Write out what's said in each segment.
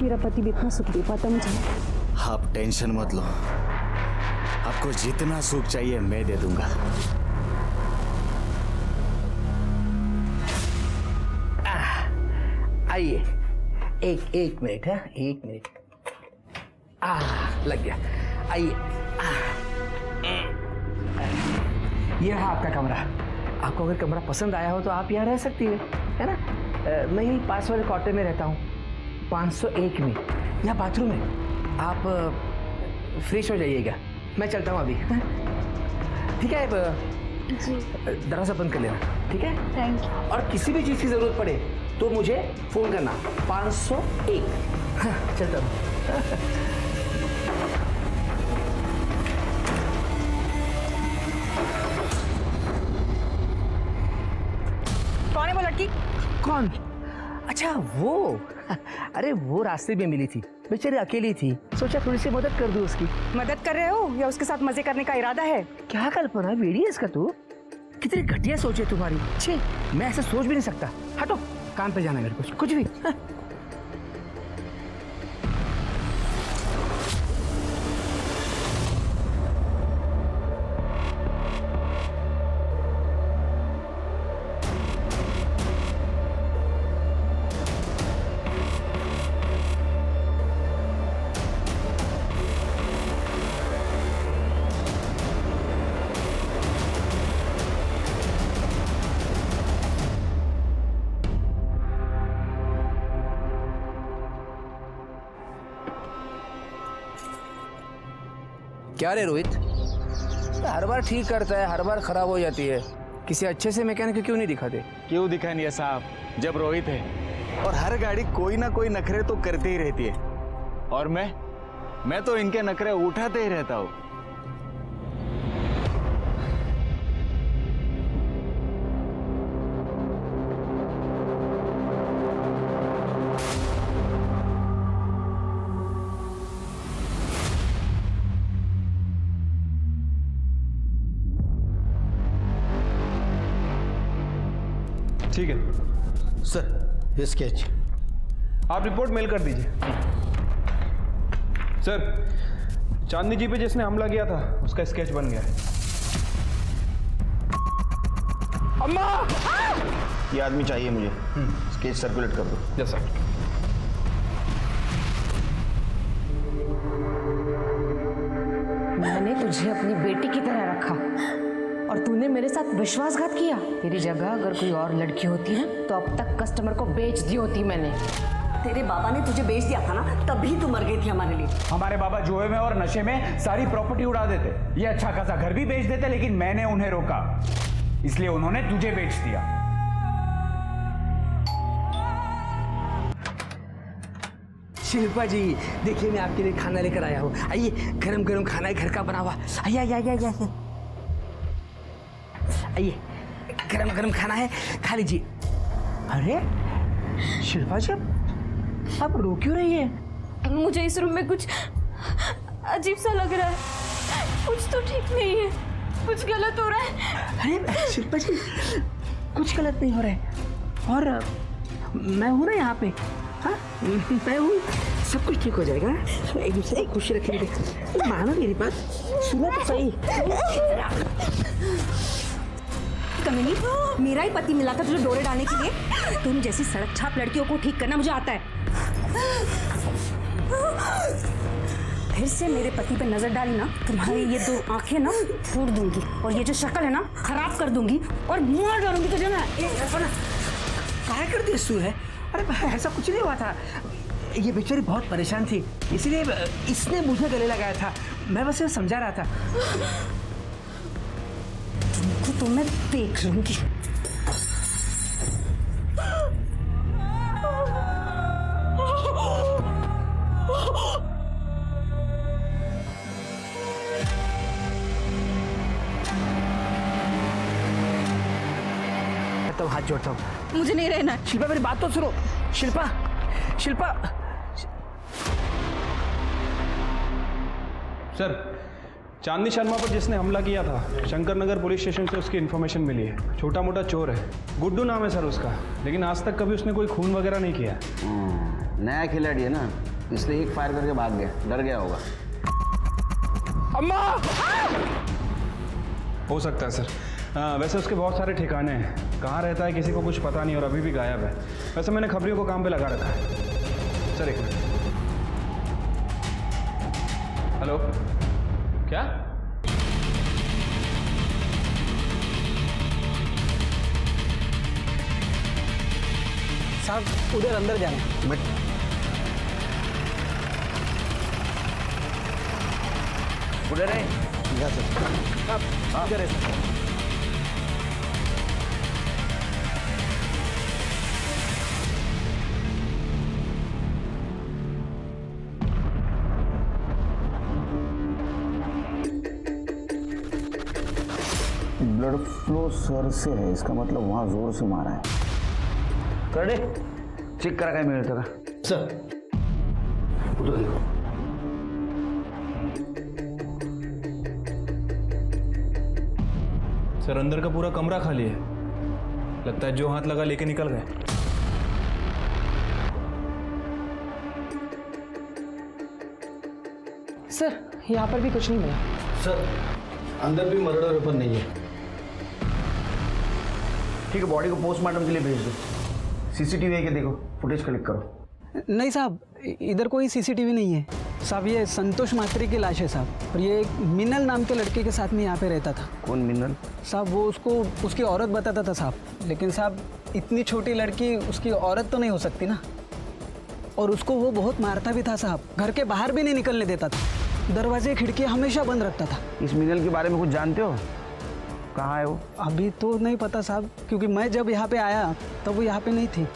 मेरा पति भी इतना सुख दे पाता मुझे। आप टेंशन मत लो, आपको जितना सुख चाहिए मैं दे दूंगा। आइए, एक मिनट है, 1 मिनट। लग गया। आइए, ये रहा आपका कमरा। आपको अगर कमरा पसंद आया हो तो आप यहाँ रह सकती है ना? मैं यही पास वाले क्वार्टर में रहता हूँ, 501 में। यहाँ बाथरूम है, आप फ्रेश हो जाइएगा। मैं चलता हूँ अभी। ठीक है, दरवाजा बंद कर लेना, ठीक है? Thank you. और किसी भी चीज़ की ज़रूरत पड़े तो मुझे फ़ोन करना, 501। हाँ, चलता हूँ। कौन है वो लड़की? कौन? अच्छा वो, अरे वो रास्ते में मिली थी, बेचारी अकेली थी, सोचा थोड़ी सी मदद कर दूं उसकी। मदद कर रहे हो या उसके साथ मजे करने का इरादा है? क्या कल्पना, बेड़ी है इसका तू? कितनी घटिया सोच है तुम्हारी। छे, मैं ऐसा सोच भी नहीं सकता। हटो, काम पे जाना है मेरे को, कुछ भी। हाँ। क्या रे रोहित, हर बार ठीक करता है, हर बार खराब हो जाती है। किसी अच्छे से मैकेनिक को क्यों नहीं दिखाते? क्यों दिखाएंगे साहब, जब रोहित है और हर गाड़ी कोई ना कोई नखरे तो करते ही रहती है। और मैं तो इनके नखरे उठाते ही रहता हूँ। ठीक है सर, ये स्केच आप रिपोर्ट मेल कर दीजिए। सर, चांदनी जी पे जिसने हमला किया था उसका स्केच बन गया है। अम्मा! ये आदमी चाहिए मुझे। स्केच सर्कुलेट कर दो। Yes sir. मैंने तुझे अपनी बेटी की तरह रखा और तूने मेरे साथ विश्वासघात किया। तेरी जगह अगर कोई और लड़की होती है तो अब तक कस्टमर को बेच दी होती मैंने। तेरे बाबा ने तुझे बेच दिया था ना, तभी तू मर गई थी हमारे लिए। हमारे बाबा जुए में और नशे में सारी प्रॉपर्टी उड़ा देते, ये अच्छा खासा घर भी बेच देते, लेकिन मैंने उन्हें रोका, इसलिए उन्होंने तुझे बेच दिया। शिल्पा जी, देखिए मैं आपके लिए खाना लेकर आया हूँ। आइए, गरम गरम खाना है, घर का बना हुआ। आइए आइए आइए आइए आइए, गरम गरम खाना है, खा लीजिए। अरे शिल्पा जी, आप रो क्यों रही है? मुझे इस रूम में कुछ अजीब सा लग रहा है, कुछ तो ठीक नहीं है, कुछ गलत हो रहा है। अरे शिल्पा जी, कुछ गलत नहीं हो रहा है। और मैं हूँ ना यहाँ पे। हाँ, मैं हूँ, सब कुछ ठीक हो जाएगा। एक दूसरे की खुशी रखेंगे। मानो मेरी बात, सुनो तो सही। कमीनी, मेरा ही पति मिला था तुझे डोरे डालने के लिए। तुम जैसी सड़क छाप लड़कियों को ठीक करना मुझे आता है। फिर से मेरे पति पे नजर डाली ना, तुम्हारी ये 2 आंखें ना फोड़ दूंगी और ये जो शक्ल है ना खराब कर दूंगी और मार डालूंगी तुझे ना। क्या कर दिया सू है? अरे ऐसा कुछ नहीं हुआ था, ये बेचारी बहुत परेशान थी, इसलिए इसने मुझे गले लगाया था। मैं बस समझा रहा था। तुमको तो मैं देख लूंगी। तो हाथ जोड़ता हूँ। मुझे नहीं रहना। शिल्पा मेरी बात तो सुनो। शिल्पा, शिल्पा। सर, चांदनी शर्मा पर जिसने हमला किया था, शंकर नगर पुलिस स्टेशन से उसकी इन्फॉर्मेशन मिली है। छोटा मोटा चोर है, गुड्डू नाम है सर उसका, लेकिन आज तक कभी उसने कोई खून वगैरह नहीं किया। नया खिलाड़ी है ना, इसलिए एक फायर करके भाग गया, डर गया होगा। अम्मा! हो सकता है सर। वैसे उसके बहुत सारे ठिकाने हैं, कहाँ रहता है किसी को कुछ पता नहीं और अभी भी गायब है। वैसे मैंने खबरियों को काम पे लगा रखा है। सर एक मिनट। हेलो, क्या? साहब उधर अंदर जाना। उधर है। इधर है सर। ब्लड फ्लो सर से है, इसका मतलब वहां जोर से मारा है। कर दे, चेक करा काय मिळतं का सर उधर देखो। सर अंदर का पूरा कमरा खाली है, लगता है जो हाथ लगा लेके निकल गए। सर यहाँ पर भी कुछ नहीं मिला। सर अंदर भी मर्डर वेपन नहीं है। ठीक है, बॉडी को पोस्टमार्टम के लिए भेज दो। सीसीटीवी है कि देखो, फुटेज कलेक्ट करो। नहीं साहब, इधर कोई सीसीटीवी नहीं है साहब। ये संतोष मात्रे की लाश है साहब, और ये एक मिनल नाम के लड़के के साथ में यहाँ पे रहता था। कौन मिनल? साहब वो उसको उसकी औरत बताता था साहब, लेकिन साहब इतनी छोटी लड़की उसकी औरत तो नहीं हो सकती ना। और उसको वो बहुत मारता भी था साहब, घर के बाहर भी नहीं निकलने देता था, दरवाजे खिड़की हमेशा बंद रखता था। इस मिनल के बारे में कुछ जानते हो? कहाँ है वो? अभी तो नहीं पता साहब, क्योंकि मैं जब यहाँ पे आया तब वो यहाँ पे नहीं थी।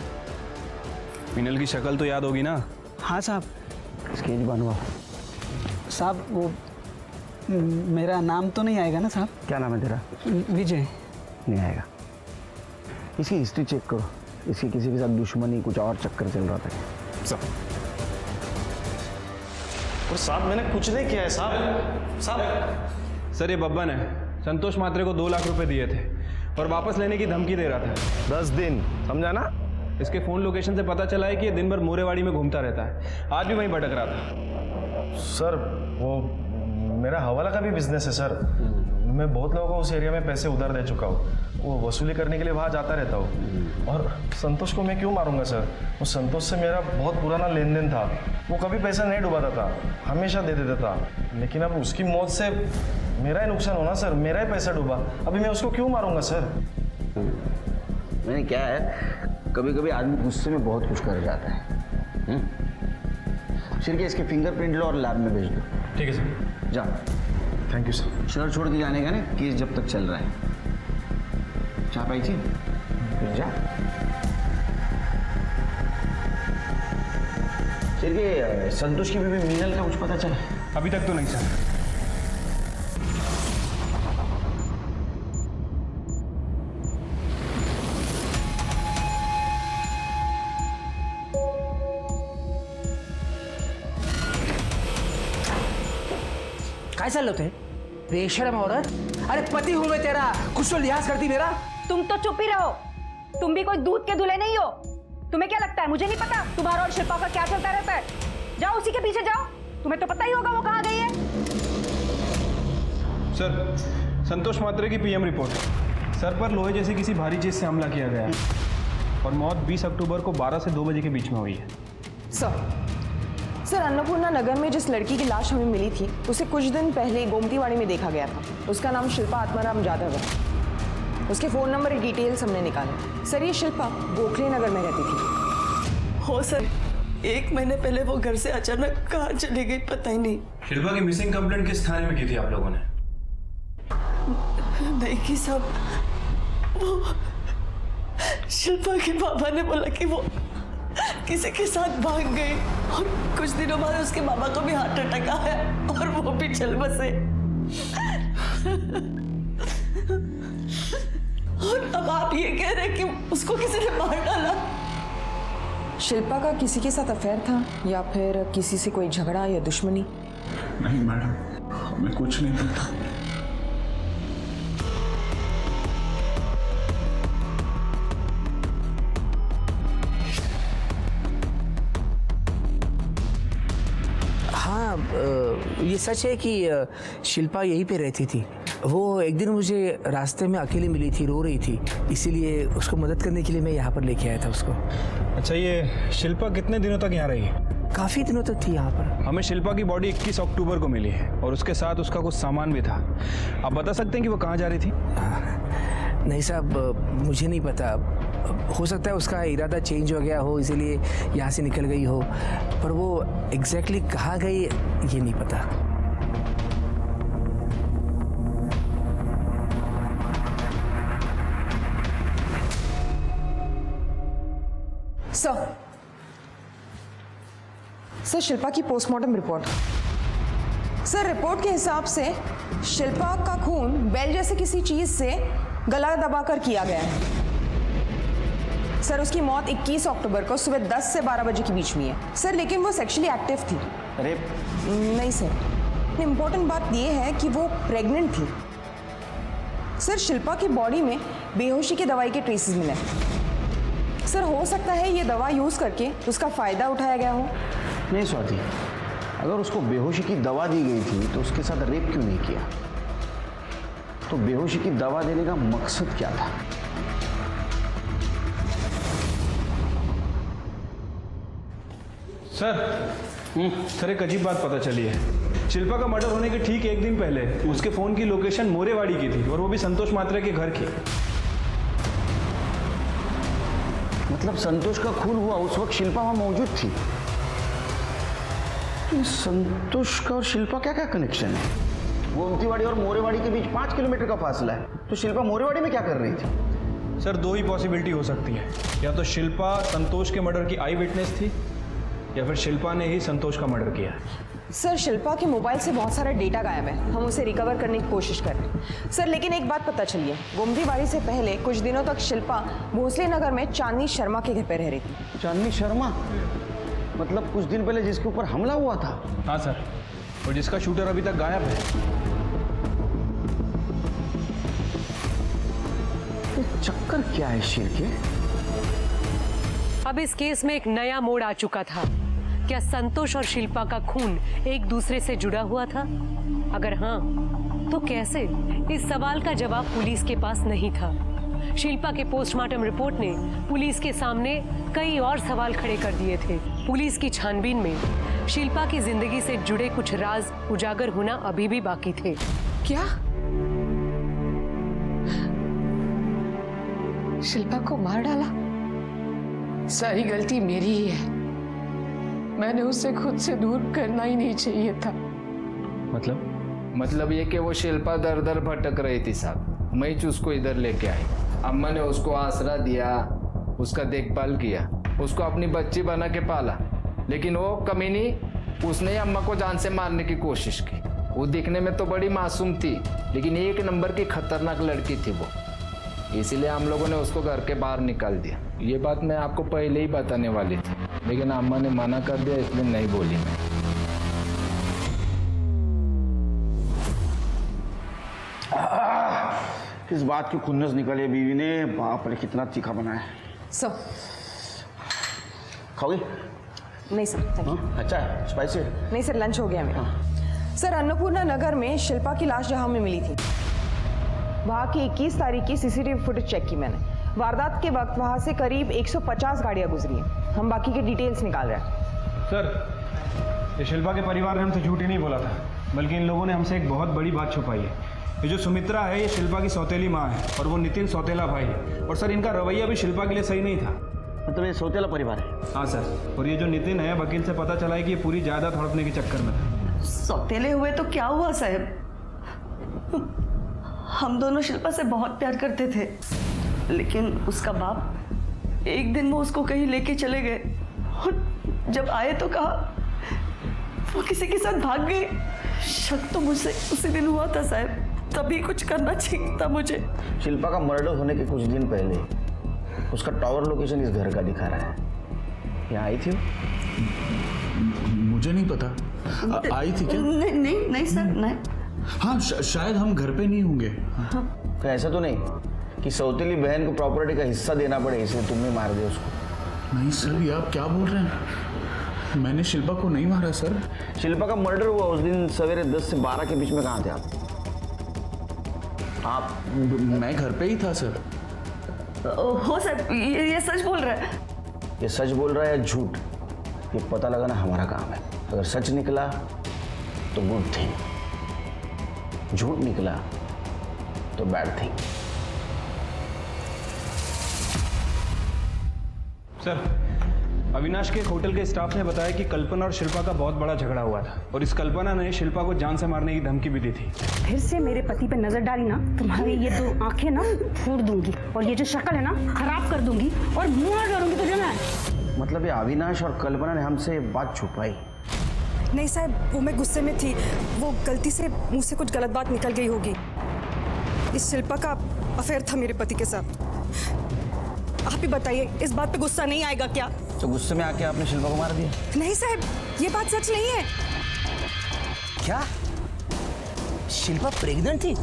मिनल की शक्ल तो याद होगी ना? हाँ साहब। स्केच बनवा साहब वो मेरा नाम तो नहीं आएगा ना साहब? क्या नाम है तेरा? विजय। नहीं आएगा। इसकी हिस्ट्री चेक करो, इसकी किसी के साथ दुश्मनी कुछ और चक्कर चल रहा था। सब और साहब मैंने कुछ नहीं किया है साहब। साहब सर ये बब्बन है, संतोष मात्रे को 2 लाख रुपए दिए थे और वापस लेने की धमकी दे रहा था। 10 दिन, समझा ना? इसके फ़ोन लोकेशन से पता चला है कि ये दिन भर मोरेवाड़ी में घूमता रहता है, आज भी वहीं भटक रहा था। सर वो मेरा हवाला का भी बिजनेस है सर। मैं बहुत लोगों को उस एरिया में पैसे उधार दे चुका हूँ, वो वसूली करने के लिए वहाँ जाता रहता हूँ। और संतोष को मैं क्यों मारूंगा सर? वो संतोष से मेरा बहुत पुराना लेन देन था, वो कभी पैसा नहीं डुबाता था, हमेशा दे देता था। लेकिन अब उसकी मौत से मेरा ही नुकसान होना सर, मेरा ही पैसा डूबा, अभी मैं उसको क्यों मारूंगा सर? मैंने क्या है, कभी कभी आदमी गुस्से में बहुत कुछ कर जाता है। शिरके इसके फिंगरप्रिंट लो और लैब में भेज दो। ठीक है सर। जा। Thank you sir. शहर छोड़ के जाने का ना, केस जब तक चल रहा है। चाह पाई थी? जा। शिरके संतोष की बीवी मीनल का कुछ पता चला? अभी तक तो नहीं सर। काय चाललं होते? बेशरम औरत! अरे पति हूं मैं तेरा, कुछ तो लिहाज करती मेरा। तुम तो चुप ही रहो, तुम भी कोई दूध के दूल्हे नहीं हो। तुम्हें क्या लगता है मुझे नहीं पता तुम्हारा और शिल्पा का क्या चलता रहता है? जाओ उसी के पीछे जाओ, तुम्हें तो पता ही होगा वो कहाँ गई है। सर संतोष मात्रे की पीएम रिपोर्ट, सर पर लोहे जैसी किसी भारी चीज से हमला किया गया है और मौत 20 अक्टूबर को 12 से 2 बजे के बीच में हुई है। सर अन्नपूर्णा नगर में जिस लड़की की लाश हमें मिली थी उसे कुछ दिन पहले गोमतीवाड़ी में देखा गया था। उसका नाम शिल्पा आत्माराम जाधव है। उसके फ़ोन नंबर और डिटेल्स हमने निकाले। सर ये शिल्पा गोखले नगर में रहती थी। हो सर, 1 महीने पहले वो घर से अचानक कहाँ चली गई पता ही नहीं। शिल्पा की मिसिंग कंप्लेंट किस थाने में की थी आप लोगों ने? नहीं की साहब, वो शिल्पा के पापा ने बोला कि वो किसी के साथ भाग गई और कुछ दिनों बाद उसके मामा को भी हार्ट अटैक आया और वो भी चल बसे। और अब आप ये कह रहे हैं कि उसको किसी ने मार डाला? शिल्पा का किसी के साथ अफेयर था या फिर किसी से कोई झगड़ा या दुश्मनी? नहीं मैडम, हमें कुछ नहीं पता। ये सच है कि शिल्पा यहीं पे रहती थी। वो एक दिन मुझे रास्ते में अकेली मिली थी, रो रही थी, इसीलिए उसको मदद करने के लिए मैं यहाँ पर लेके आया था उसको। अच्छा, ये शिल्पा कितने दिनों तक यहाँ रही? काफ़ी दिनों तक थी यहाँ पर। हमें शिल्पा की बॉडी 21 अक्टूबर को मिली है और उसके साथ उसका कुछ सामान भी था। आप बता सकते हैं कि वो कहाँ जा रही थी? नहीं साहब, मुझे नहीं पता। हो सकता है उसका इरादा चेंज हो गया हो, इसीलिए यहाँ से निकल गई हो, पर वो एग्जैक्टली कहाँ गई ये नहीं पता। सर, शिल्पा की पोस्टमार्टम रिपोर्ट। सर, रिपोर्ट के हिसाब से शिल्पा का खून बेल जैसे किसी चीज से गला दबाकर किया गया है। सर, उसकी मौत 21 अक्टूबर को सुबह 10 से 12 बजे के बीच में है। सर, लेकिन वो सेक्सुअली एक्टिव थी। अरे नहीं सर, इम्पोर्टेंट बात ये है कि वो प्रेग्नेंट थी। सर, शिल्पा की बॉडी में बेहोशी की दवाई के ट्रेसेस मिले। सर, हो सकता है ये दवा यूज करके उसका फायदा उठाया गया हो। नहीं स्वाति, अगर उसको बेहोशी की दवा दी गई थी तो उसके साथ रेप क्यों नहीं किया? तो बेहोशी की दवा देने का मकसद क्या था? सर, एक अजीब बात पता चली है। शिल्पा का मर्डर होने के ठीक एक दिन पहले उसके फोन की लोकेशन मोरेवाड़ी की थी और वो भी संतोष मात्रे के घर की। मतलब संतोष का खून हुआ उस वक्त शिल्पा वहां मौजूद थी। संतोष का और शिल्पा क्या क्या कनेक्शन है? गोमतीवाड़ी और मोरेवाड़ी के बीच 5 किलोमीटर का फासला है, तो शिल्पा मोरेवाड़ी में क्या कर रही थी? सर, 2 ही पॉसिबिलिटी हो सकती है। या तो शिल्पा संतोष के मर्डर की आई विटनेस थी या फिर शिल्पा ने ही संतोष का मर्डर किया। सर, शिल्पा के मोबाइल से बहुत सारा डेटा गायब है, हम उसे रिकवर करने की कोशिश कर रहे हैं। सर, लेकिन एक बात पता चली है, गोमतीवाड़ी से पहले कुछ दिनों तक शिल्पा भोसले नगर में चांदनी शर्मा के घर पे रह रही थी। चांदनी शर्मा? मतलब कुछ दिन पहले जिसके ऊपर हमला हुआ था? हाँ सर, और जिसका शूटर अभी तक गायब है। चक्कर क्या है शेर के? अब इस केस में एक नया मोड़ आ चुका था। क्या संतोष और शिल्पा का खून एक दूसरे से जुड़ा हुआ था? अगर हाँ, तो कैसे? इस सवाल का जवाब पुलिस के पास नहीं था। शिल्पा के पोस्टमार्टम रिपोर्ट ने पुलिस के सामने कई और सवाल खड़े कर दिए थे। पुलिस की छानबीन में शिल्पा की जिंदगी से जुड़े कुछ राज उजागर होना अभी भी बाकी थे। क्या? शिल्पा को मार डाला? सारी गलती मेरी ही है। मैंने उसे खुद से दूर करना ही नहीं चाहिए था। मतलब ये कि वो शिल्पा दर दर भटक रही थी साहब, मैं ही उसको इधर लेके आई। अम्मा ने उसको आसरा दिया, उसका देखभाल किया, उसको अपनी बच्ची बना के पाला, लेकिन वो कमीनी उसने ही अम्मा को जान से मारने की कोशिश की। वो दिखने में तो बड़ी मासूम थी, लेकिन 1 नंबर की खतरनाक लड़की थी वो। इसीलिए हम लोगों ने उसको घर के बाहर निकाल दिया। ये बात मैं आपको पहले ही बताने वाली थी, लेकिन अम्मा ने मना कर दिया, इसलिए नहीं बोली मैं। इस बात की खुन्नस निकाली बीवी ने। बाप रे, कितना तीखा बनाया है। सर, खाओगे? नहीं सर, थैंक यू। अच्छा है, स्पाइसी है? नहीं सर, लंच हो गया मेरा। सर, अन्नपूर्णा नगर में शिल्पा की लाश जहां हमें मिली थी, वहां की 21 तारीख की सीसीटीवी फुटेज चेक की मैंने। वारदात के वक्त वहां से करीब 150 गाड़ियां गुजरी हैं। हम बाकी के डिटेल्स निकाल रहे हैं। सर, ये शिल्पा के परिवार ने हमसे झूठ ही नहीं बोला था, बल्कि इन लोगों ने हमसे एक बहुत बड़ी बात छुपाई है। ये जो सुमित्रा है, ये शिल्पा की सौतेली माँ है और वो नितिन सौतेला भाई है। और सर, इनका रवैया भी शिल्पा के लिए सही नहीं था। मतलब ये सौतेला परिवार है? हाँ सर, और ये जो नितिन है, वकील से पता चला है कि ये पूरी जायदाद हड़पने के चक्कर में था। सौतेले हुए तो क्या हुआ साहब? हम दोनों शिल्पा से बहुत प्यार करते थे, लेकिन उसका बाप एक दिन वो उसको कहीं लेके चले गए और जब आए तो कहा वो किसी के साथ भाग गई। शक तो मुझसे उसी दिन हुआ था साहब, तभी कुछ करना चाहिए था मुझे। शिल्पा का मर्डर होने के कुछ दिन पहले उसका टावर लोकेशन इस घर का दिखा रहा है। यहाँ आई थी वो? मुझे नहीं पता। आई थी क्या? नहीं सर, नहीं। हाँ, शायद हम घर पे नहीं होंगे। तो ऐसा तो नहीं कि सौतेली बहन को प्रॉपर्टी का हिस्सा देना पड़े इसलिए तुमने मार दिया उसको? नहीं सर, ये आप क्या बोल रहे हैं? मैंने शिल्पा को नहीं मारा सर। शिल्पा का मर्डर हुआ उस दिन सवेरे 10 से 12 के बीच में कहाँ थे आप? मैं घर पे ही था सर। हो सर, ये सच बोल रहा है। ये सच बोल रहा है या झूठ, ये पता लगाना हमारा काम है। अगर सच निकला तो गुड थिंग, झूठ निकला तो बैड थिंग। सर, अविनाश के होटल के स्टाफ ने बताया कि कल्पना और शिल्पा का बहुत बड़ा झगड़ा हुआ था और इस कल्पना ने शिल्पा को जान से मारने की धमकी भी दी थी। फिर से मेरे पति पे नजर डाली ना, तुम्हारी ये दो आंखें ना फोड़ दूंगी और ये जो शक्ल है ना खराब कर दूंगी और मुंह डालूंगी तुझे ना। मतलब ये अविनाश और कल्पना ने हमसे बात छुपाई? नहीं साहब, वो मैं गुस्से में थी, वो गलती से मुंह से कुछ गलत बात निकल गई होगी। इस शिल्पा का अफेयर था मेरे पति के साथ। आप ही बताइए, इस बात पे गुस्सा नहीं आएगा क्या? तो गुस्से में आके आपने शिल्पा को मार दिया? नहीं साहब, ये बात सच नहीं है। क्या शिल्पा प्रेग्नेंट थी?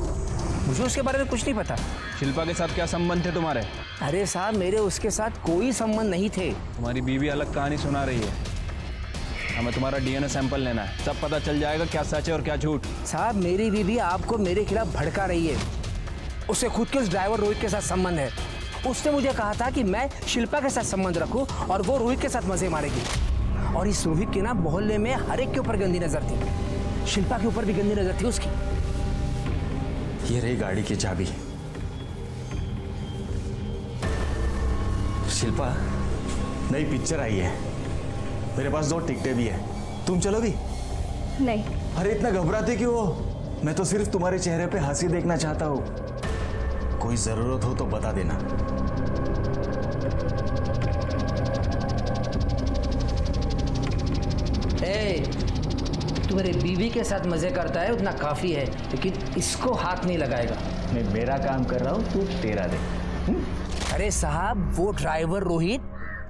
मुझे उसके बारे में कुछ नहीं पता। शिल्पा के साथ क्या संबंध थे तुम्हारे? अरे साहब, मेरे उसके साथ कोई संबंध नहीं थे। तुम्हारी बीवी अलग कहानी सुना रही है। हमें तुम्हारा डीएनए सैंपल लेना है, सब पता चल जाएगा क्या सच है और क्या झूठ। साहब, मेरी बीवी आपको मेरे खिलाफ भड़का रही है। उसे खुद के उस ड्राइवर रोहित के साथ संबंध है। उसने मुझे कहा था कि मैं शिल्पा के साथ संबंध रखूं और वो रोहित के साथ मजे मारेगी। और इस रोहित की ना मोहल्ले में हर एक के ऊपर गंदी नजर थी। शिल्पा के ऊपर भी गंदी नजर थी उसकी। ये रही गाड़ी की चाबी। शिल्पा, नई पिक्चर आई है, मेरे पास 2 टिकटें भी है, तुम चलोगी? नहीं। अरे इतना घबराते क्यों हो? मैं तो सिर्फ तुम्हारे चेहरे पे हंसी देखना चाहता हूँ। कोई जरूरत हो तो बता देना। तू मेरे बीवी के साथ मजे करता है उतना काफी है, लेकिन इसको हाथ नहीं लगाएगा। मैं मेरा काम कर रहा हूँ, तू तेरा दे। अरे साहब, वो ड्राइवर रोहित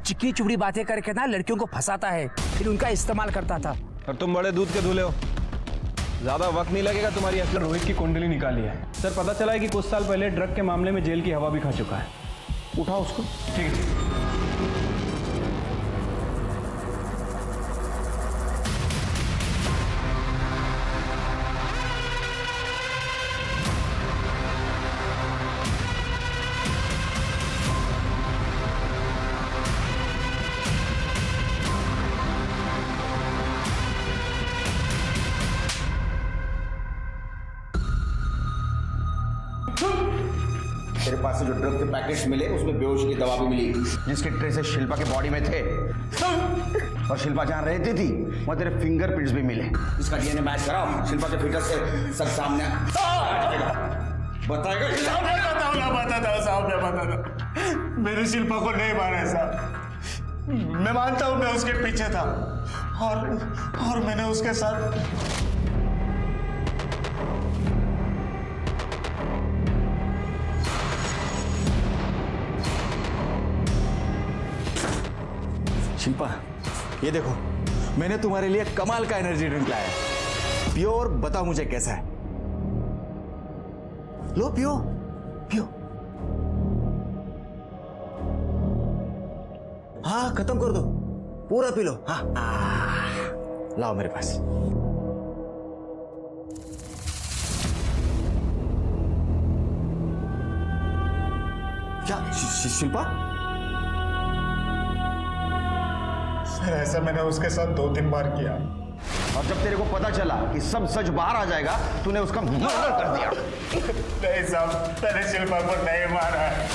चिकनी चुपड़ी बातें करके ना लड़कियों को फंसाता है, फिर उनका इस्तेमाल करता था। और तुम बड़े दूध के धुले हो, ज्यादा वक्त नहीं लगेगा तुम्हारी असली रोहित की कुंडली निकाली है। सर, पता चला है कि कुछ साल पहले ड्रग के मामले में जेल की हवा भी खा चुका है। उठाओ उसको। ठीक है। तेरे पास से जो ड्रग के पैकेट्स मिले उसमें बेहोशी की दवा भी मिली, जिसके ट्रेसेस शिल्पा के बॉडी में थे। और शिल्पा जहाँ रहती थी वहाँ तेरे फिंगरप्रिंट्स भी मिले। इसका डीएनए मैच कराओ, शिल्पा के फिटनेस से सब सामने बताएगा। मैंने शिल्पा को नहीं मारा साहब। मैं मानता हूँ मैं उसके पीछे था और मैंने उसके साथ शिल्पा, ये देखो, मैंने तुम्हारे लिए कमाल का एनर्जी ड्रिंक लाया है। पियो और बताओ मुझे कैसा है। लो पियो पियो। हाँ, खत्म कर दो, पूरा पी लो। हाँ, लाओ मेरे पास। क्या शिल्पा? सर, ऐसा मैंने उसके साथ 2-3 बार किया। और जब तेरे को पता चला कि सब सच बाहर आ जाएगा, तूने उसका मर्डर कर दिया। नहीं साहब, मैंने शिल्पा को नहीं मारा है।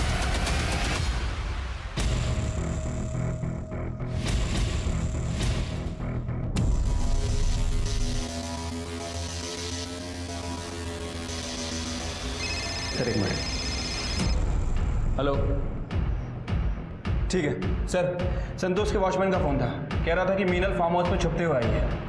सर, एक मिनट। हेलो। ठीक है सर, संतोष के वॉचमैन का फोन था, कह रहा था कि मीनल फार्म हाउस में छुपते हुए आई है।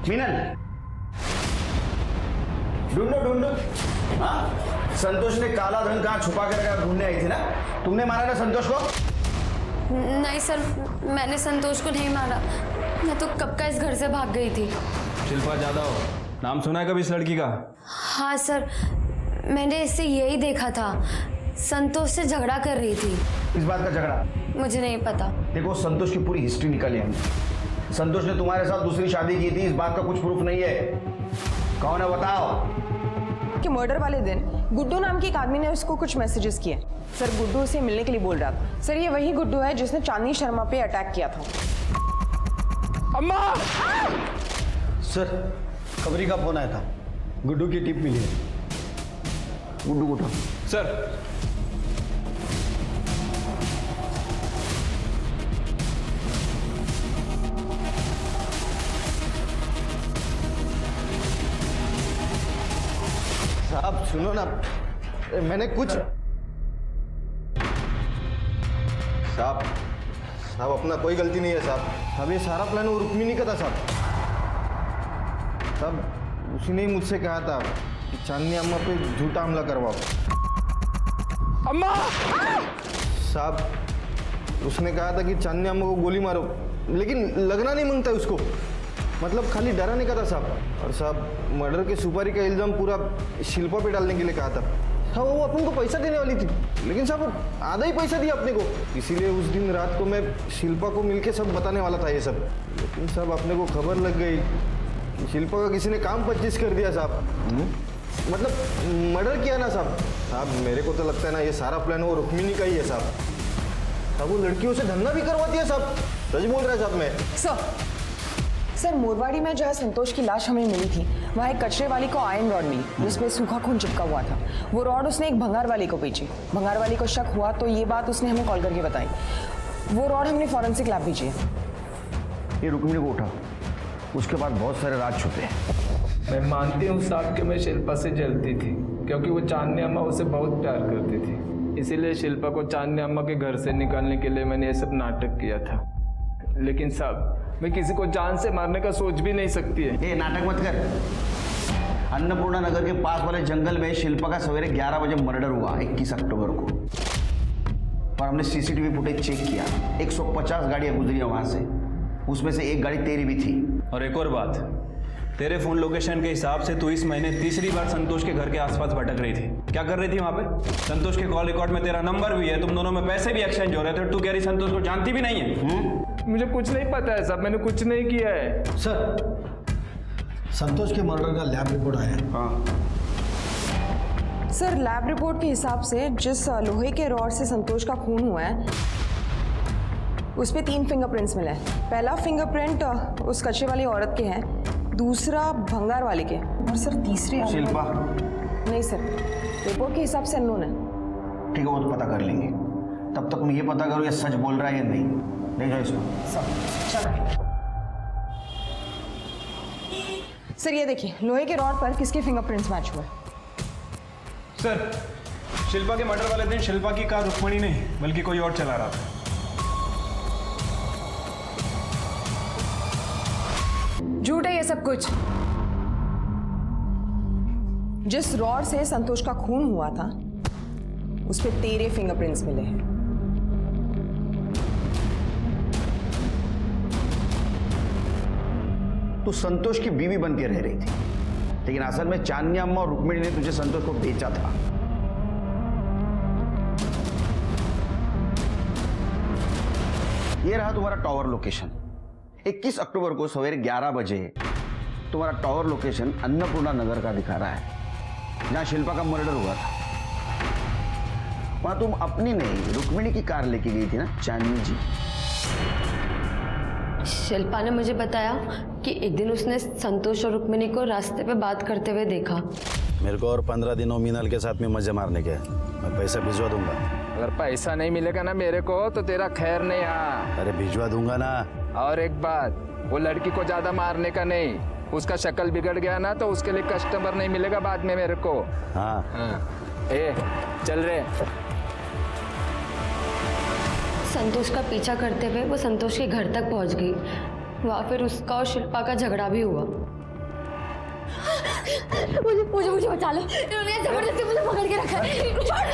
मीनल, ढूंढो ढूंढो। हाँ, संतोष ने काला धन कहाँ छुपा कर रखा ढूंढने आई थी ना? तुमने मारा ना संतोष को? नहीं सर, मैंने संतोष को नहीं मारा। मैं तो कब का इस घर से भाग गई थी। शिल्पा जादव, नाम सुना है कभी इस लड़की का? हाँ सर, मैंने इससे यही देखा था, संतोष से झगड़ा कर रही थी। इस बात का झगड़ा? मुझे नहीं पता। देखो, संतोष की पूरी हिस्ट्री निकाली हमने। संतोष ने तुम्हारे साथ दूसरी शादी की थी, इस बात का कुछ प्रूफ नहीं है। कौन है बताओ? कि मर्डर वाले दिन गुड्डू नाम के एक आदमी ने उसको कुछ मैसेजेस किए। सर, गुड्डू उसे मिलने के लिए बोल रहा था। सर, ये वही गुड्डू है जिसने चांदनी शर्मा पे अटैक किया था। अम्मा! सर, खबरी का फोन आया था, गुड्डू की टिप मिली है। गुड्डू को उठाओ। सर, साहब सुनो ना, मैंने कुछ साहब अपना कोई गलती नहीं है साहब ये सारा प्लान वो रुक्मिणी का था साहब उसी ने ही मुझसे कहा था कि चांदनी अम्मा पे झूठा हमला करवाओ। अम्मा! साहब उसने कहा था कि चांदनी अम्मा को गोली मारो, लेकिन लगना नहीं मांगता उसको, मतलब खाली डराने का था साहब। और साहब मर्डर के सुपारी का इल्जाम पूरा शिल्पा पे डालने के लिए कहा था। हाँ, वो अपन को पैसा देने वाली थी, लेकिन साहब वो आधा ही पैसा दिया अपने को। इसीलिए उस दिन रात को मैं शिल्पा को मिलके सब बताने वाला था ये सब, लेकिन साहब अपने को खबर लग गई कि शिल्पा का किसी ने काम 25 कर दिया साहब। मतलब मर्डर किया ना साहब मेरे को तो लगता है ना ये सारा प्लान वो रुक्मिणी का ही है साहब। वो लड़कियों से धंधा भी करवाती है साहब, सच बोल रहा है साहब मैं। सर, मोरवाड़ी में जहाँ संतोष की लाश हमें मिली थी, वहाँ एक कचरे वाली को आयरन रॉड मिली जिसमें सूखा खून चिपका हुआ था। वो रॉड उसने एक भंगार वाली को बेची। भंगार वाली को शक हुआ तो ये बात उसने हमें कॉल करके बताई। वो रॉड हमने फॉरेंसिक लैब भेजी है। ये रुक्मिणी को उठा, उसके बाद बहुत सारे राज छुपे हैं। मैं मानती हूँ साहब कि मैं शिल्पा से जलती थी, क्योंकि वो चांदनी अम्मा उसे बहुत प्यार करती थी। इसीलिए शिल्पा को चांदनी अम्मा के घर से निकालने के लिए मैंने ये सब नाटक किया था। लेकिन साहब मैं किसी को जान से मारने का सोच भी नहीं सकती है। ये नाटक मत कर। अन्नपूर्णा नगर के पास वाले जंगल में शिल्पा का सवेरे 11 बजे मर्डर हुआ 21 अक्टूबर को, और हमने सीसीटीवी फुटेज चेक किया। 150 गाड़ियां गुजरी है वहां से, उसमें से एक गाड़ी तेरी भी थी। और एक और बात, तेरे फोन लोकेशन के हिसाब से तू इस महीने तीसरी बार संतोष के घर के आसपास भटक रही थी। क्या कर रही थी वहां पे? संतोष के कॉल रिकॉर्ड में तेरा नंबर भी है, तुम दोनों में पैसे भी एक्सचेंज हो रहे थे। तू कह रही संतोष को जानती भी नहीं है। मुझे कुछ नहीं पता है साहब, मैंने कुछ नहीं किया है। सर, संतोष के मर्डर का लैब रिपोर्ट आया है। हाँ सर, लैब रिपोर्ट के हिसाब से जिस लोहे के रॉड से संतोष का खून हुआ है उस पे 3 फिंगरप्रिंट्स मिले हैं। पहला फिंगरप्रिंट उस कच्चे वाली औरत के हैं, दूसरा भंगार वाले के, और सर तीसरे शिल्पा? नहीं सर, रिपोर्ट के हिसाब से अननोन है। ठीक है, वो तो पता कर लेंगे। तब तक मैं ये पता करूँ ये सच बोल रहा है या नहीं। ले जाओ इसको। सर ये देखिए, लोहे के रॉड पर किसके फिंगरप्रिंट्स मैच हुए? सर, शिल्पा के मर्डर वाले दिन शिल्पा की कार रुक्मिणी नहीं बल्कि कोई और चला रहा था। झूठ है ये सब कुछ। जिस रॉड से संतोष का खून हुआ था उस पे तेरे फिंगरप्रिंट्स मिले हैं। तू संतोष की बीवी बन के रह रही थी, लेकिन असल में चांदनी अम्मा और रुक्मिणी ने तुझे संतोष को बेचा था। ये रहा तुम्हारा टावर लोकेशन। 21 अक्टूबर को सवेरे 11 बजे तुम्हारा टावर लोकेशन अन्नपूर्णा नगर का दिखा रहा है, जहां शिल्पा का मर्डर हुआ था। वहां तुम अपनी नहीं रुक्मिणी की कार लेके गई थी ना चांदनी जी? शिल्पा ने मुझे बताया कि एक दिन उसने संतोष और रुक्मिणी को रास्ते पे बात करते हुए देखा। मेरे को और 15 दिनों मीनल के साथ में मजे मारने के, मैं पैसा भिजवा दूंगा। अगर पैसा नहीं मिलेगा ना मेरे को तो तेरा खैर नहीं। हाँ, अरे भिजवा दूंगा ना। और एक बात, वो लड़की को ज्यादा मारने का नहीं, उसका शक्ल बिगड़ गया ना तो उसके लिए कस्टमर नहीं मिलेगा बाद में मेरे को। हाँ, ए चल रहे। संतोष का पीछा करते हुए वो संतोष के घर तक पहुंच गई। वहाँ फिर उसका और शिल्पा का झगड़ा भी हुआ। मुझे बचा लो, इन्होंने जबरदस्ती मुझे पकड़ के रखा है। छोड़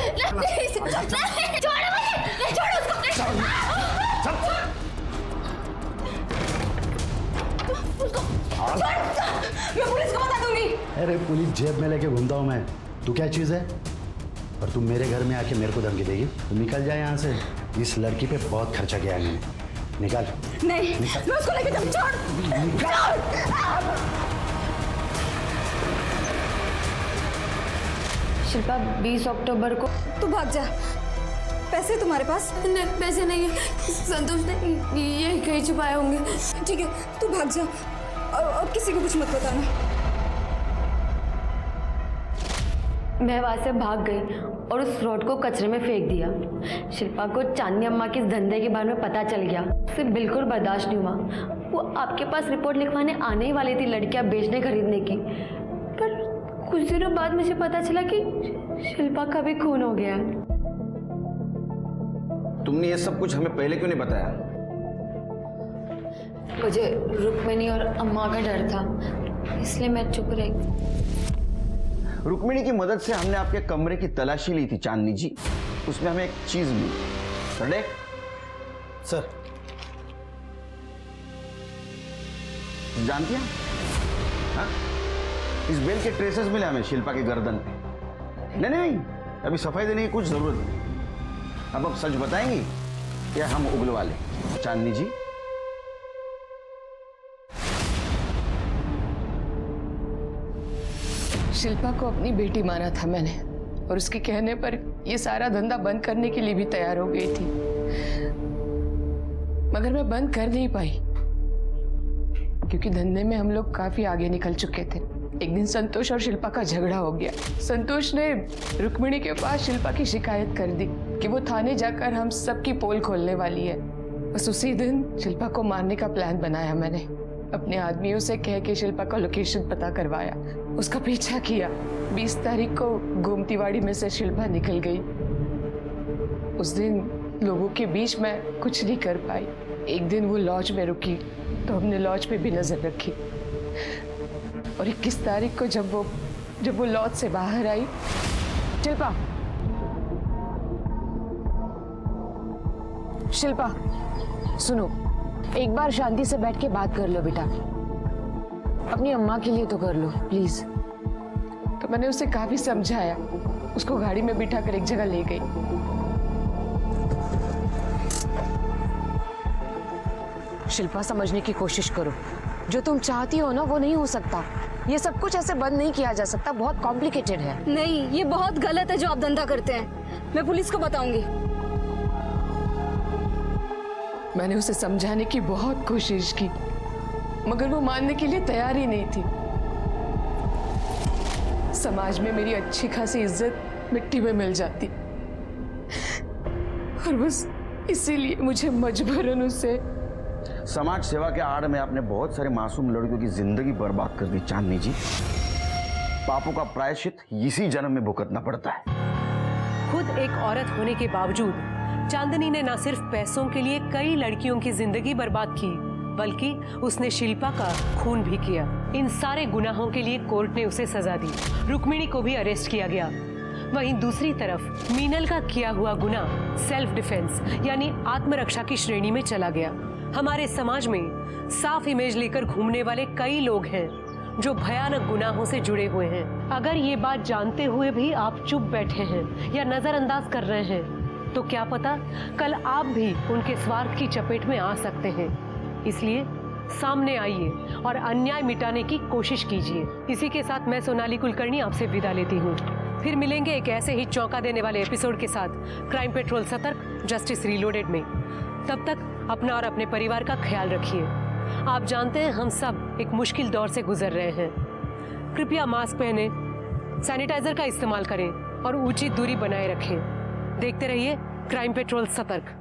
मैं पुलिस को बता दूंगी। अरे पुलिस जेब में लेके घूमता हूँ मैं, तू क्या चीज़ है? और तुम मेरे घर में आके मेरे को धमकी देगी? तू निकल जाए यहाँ से, इस लड़की पे बहुत खर्चा किया है मैंने। निकाल। नहीं, मैं उसको लेके जाऊँ। शिल्पा 20 अक्टूबर को। तू भाग जा। पैसे तुम्हारे पास? नहीं, पैसे नहीं है। संतोष ने ये कहीं छुपाए होंगे। ठीक है, तू भाग जा और किसी को कुछ मत बताना। मैं वहां से भाग गई और उस रोड को कचरे में फेंक दिया। शिल्पा को चांदनी अम्मा के इस धंधे के बारे में पता चल गया। उसे बिल्कुल बर्दाश्त नहीं हुआ। वो आपके पास रिपोर्ट लिखवाने आने ही वाली थी लड़कियां बेचने खरीदने की, पर कुछ दिनों बाद मुझे पता चला कि शिल्पा का भी खून हो गया। तुमने ये सब कुछ हमें पहले क्यों नहीं बताया? मुझे रुक्मिणी और अम्मा का डर था, इसलिए मैं चुप रही। रुक्मिणी की मदद से हमने आपके कमरे की तलाशी ली थी चांदनी जी, उसमें हमें एक चीज मिली। सर सर जानती हैं? हाँ? इस बेल के ट्रेसेस मिले हमें शिल्पा की गर्दन पे। नहीं, अभी सफाई देने की कुछ जरूरत नहीं। अब सच बताएंगी या हम उगलवा लें? चांदनी जी, शिल्पा को अपनी बेटी माना था मैंने, और उसके कहने पर ये सारा धंधा बंद करने के लिए भी तैयार हो गई थी, मगर मैं बंद कर नहीं पाई क्योंकि धंधे में हम लोग काफी आगे निकल चुके थे। एक दिन संतोष और शिल्पा का झगड़ा हो गया। संतोष ने रुक्मिणी के पास शिल्पा की शिकायत कर दी कि वो थाने जाकर हम सबकी पोल खोलने वाली है। बस उसी दिन शिल्पा को मारने का प्लान बनाया मैंने। अपने आदमियों से कह के शिल्पा का लोकेशन पता करवाया, उसका पीछा किया। 20 तारीख को गोमतीवाड़ी में से शिल्पा निकल गई। उस दिन लोगों के बीच में कुछ नहीं कर पाई। एक दिन वो लॉज में रुकी तो हमने लॉज पे भी नजर रखी, और 21 तारीख को जब वो लॉज से बाहर आई। शिल्पा सुनो, एक बार शांति से बैठ के बात कर लो बेटा, अपनी अम्मा के लिए तो कर लो प्लीज। तो मैंने उसे काफी समझाया, उसको गाड़ी में बिठा कर एक जगह ले गई। शिल्पा समझने की कोशिश करो, जो तुम चाहती हो ना वो नहीं हो सकता। ये सब कुछ ऐसे बंद नहीं किया जा सकता, बहुत कॉम्प्लिकेटेड है। नहीं, ये बहुत गलत है जो आप धंधा करते हैं। मैं पुलिस को बताऊंगी। मैंने उसे समझाने की बहुत कोशिश की, मगर वो मानने के लिए तैयार ही नहीं थी। समाज में मेरी अच्छी खासी इज्जत मिट्टी में मिल जाती, और बस इसीलिए मुझे मजबूरन उसे। समाज सेवा के आड़ में आपने बहुत सारे मासूम लड़कियों की जिंदगी बर्बाद कर दी चांदनी जी। पापों का प्रायश्चित इसी जन्म में भुगतना पड़ता है। खुद एक औरत होने के बावजूद चांदनी ने न सिर्फ पैसों के लिए कई लड़कियों की जिंदगी बर्बाद की, बल्कि उसने शिल्पा का खून भी किया। इन सारे गुनाहों के लिए कोर्ट ने उसे सजा दी। रुक्मिणी को भी अरेस्ट किया गया। वहीं दूसरी तरफ मीनल का किया हुआ गुनाह सेल्फ डिफेंस यानी आत्मरक्षा की श्रेणी में चला गया। हमारे समाज में साफ इमेज लेकर घूमने वाले कई लोग हैं जो भयानक गुनाहों से जुड़े हुए हैं। अगर ये बात जानते हुए भी आप चुप बैठे हैं या नजरअंदाज कर रहे हैं, तो क्या पता कल आप भी उनके स्वार्थ की चपेट में आ सकते हैं। इसलिए सामने आइए और अन्याय मिटाने की कोशिश कीजिए। इसी के साथ मैं सोनाली कुलकर्णी आपसे विदा लेती हूँ। फिर मिलेंगे एक ऐसे ही चौंका देने वाले एपिसोड के साथ क्राइम पेट्रोल सतर्क जस्टिस रीलोडेड में। तब तक अपना और अपने परिवार का ख्याल रखिए। आप जानते हैं हम सब एक मुश्किल दौर से गुजर रहे हैं। कृपया मास्क पहने, सैनिटाइजर का इस्तेमाल करें और उचित दूरी बनाए रखें। देखते रहिए क्राइम पेट्रोल सतर्क।